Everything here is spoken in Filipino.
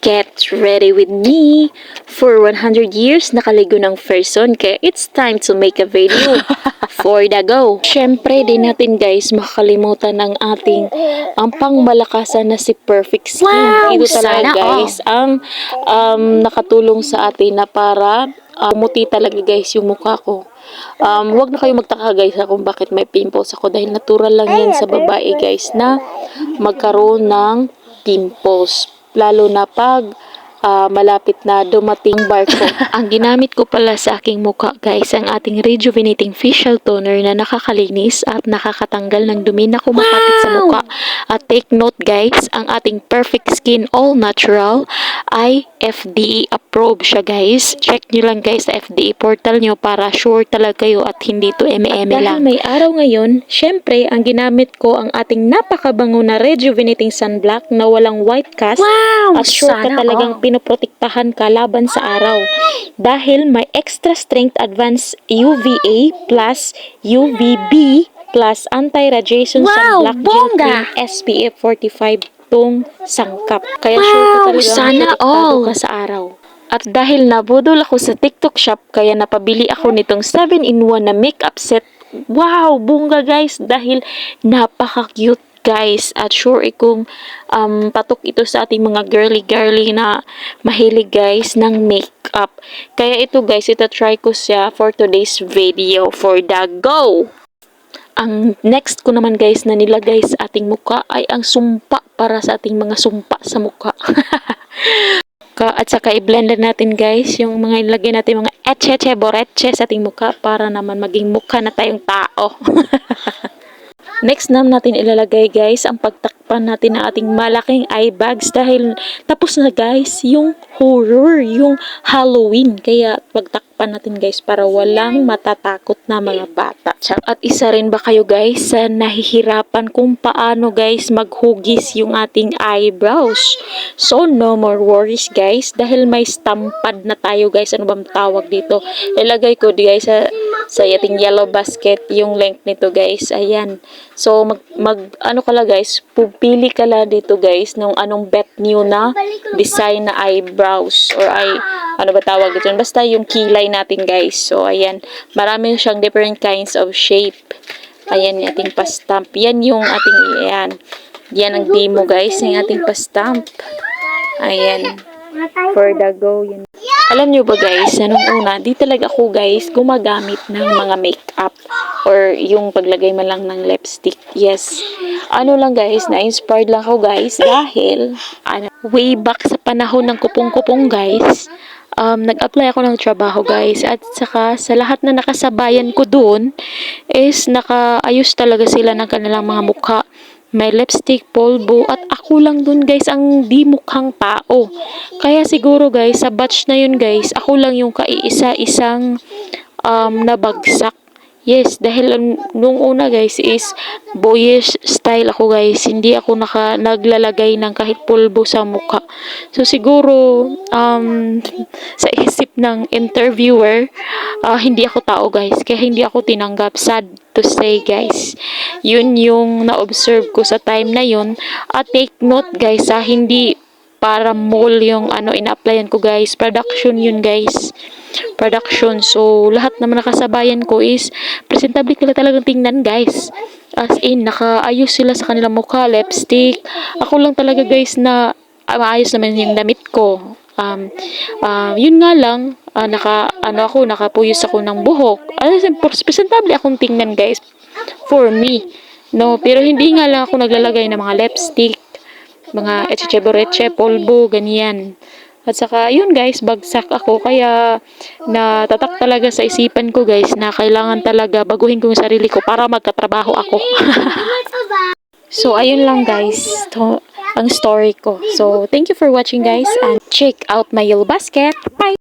Get ready with me. For 100 years, nakaligo ng person, kaya it's time to make a video. For the go. Syempre, di natin guys makakalimutan ng ating ang pangmalakasan na si Perfect Skin. Wow, Ito talaga sana guys ang nakatulong sa atin na para muti talaga guys yung mukha ko. Wag na kayo magtaka guys kung bakit may pimples ako dahil natural lang yan sa babae guys na magkaroon ng pimples. Lalo na pag malapit na dumating barko. Ang ginamit ko pala sa aking mukha guys, ang ating rejuvenating facial toner na nakakalinis at nakakatanggal ng dumi na kumakapit sa mukha. At take note guys, ang ating Perfect Skin All Natural ay FDA approved siya guys. Check nyo lang guys sa FDA portal nyo para sure talaga kayo at hindi to eme-eme lang. Dahil may araw ngayon, syempre ang ginamit ko ang ating napakabango na rejuvenating sunblock na walang white cast. Wow! At sure ka talagang pinoprotektahan ka laban sa araw. Dahil may extra strength advanced UVA plus UVB plus anti-radiation sunblock bongga! SPF 45 tong sangkap. Kaya sure ka talagang sana protektado all! ka sa araw. At dahil nabudol ako sa TikTok shop, kaya napabili ako nitong 7-in-1 na makeup set. Wow! Bongga guys! Dahil napaka-cute guys, at sure kung patok ito sa ating mga girly na mahilig guys ng makeup. Kaya ito guys, try ko siya for today's video. For the go! Ang next ko naman guys na nilagay sa ating mukha ay ang sumpa para sa ating mga sumpa sa mukha. At saka i-blend natin guys yung mga ilagay natin mga etche boreche sa ating mukha para naman maging mukha na tayong tao. Next natin ilalagay guys ang pagtakpan natin ng ating malaking eye bags dahil tapos na guys yung horror, yung Halloween. Kaya pagtakpan natin guys para walang matatakot na mga bata. At isa rin ba kayo guys sa nahihirapan kung paano guys maghugis yung ating eyebrows? So no more worries guys dahil may stampad na tayo guys. Ano bang tawag dito? Ilagay ko guys sa ating yellow basket yung length nito guys. Ayan. So ano ka lang guys, pupili ka lang dito guys nung anong bet nyo na design na eyebrows or ano ba tawag dito? Basta yung kilay natin guys. So ayan, marami siyang different kinds of shape. Ayan yung ating pastamp. Yan yung ating yan ang demo guys ng ating pastamp. Ayan. For the go yun. Alam nyo ba guys, nung una, di talaga ako guys gumagamit ng mga makeup or yung paglagay man lang ng lipstick. Yes. Ano lang guys, na-inspired lang ako guys dahil way back sa panahon ng kupong-kupong guys, nag-apply ako ng trabaho guys at saka sa lahat na nakasabayan ko doon is nakaayos talaga sila ng kanilang mga mukha. May lipstick, polvo, at ako lang dun guys ang di mukhang tao. Kaya siguro guys, sa batch na yun guys, ako lang yung kaiisa-isang nabagsak. Yes, dahil nung una guys is boyish style ako guys. Hindi ako naglalagay ng kahit pulbo sa mukha. So siguro sa isip ng interviewer, hindi ako tao guys. Kaya hindi ako tinanggap. Sad to say guys. Yun yung na-observe ko sa time na yun. At take note guys, hindi para mall yung ina-applyan ko guys. Production yun guys. Production. So, lahat naman nakasabayan ko is presentable talagang tingnan guys. As in, nakaayos sila sa kanilang mukha, lipstick. Ako lang talaga guys na maayos naman yung damit ko. Yun nga lang, nakapuyos ako ng buhok. Presentable akong tingnan guys. For me. No, pero hindi nga lang ako naglalagay ng mga lipstick, mga etche-boreche, polvo, ganyan. At saka, yun guys, bagsak ako. Kaya, natatak talaga sa isipan ko guys na kailangan talaga baguhin ko yung sarili ko para magkatrabaho ako. So, ayun lang guys. Ang story ko. So, thank you for watching guys and check out my yellow basket. Bye!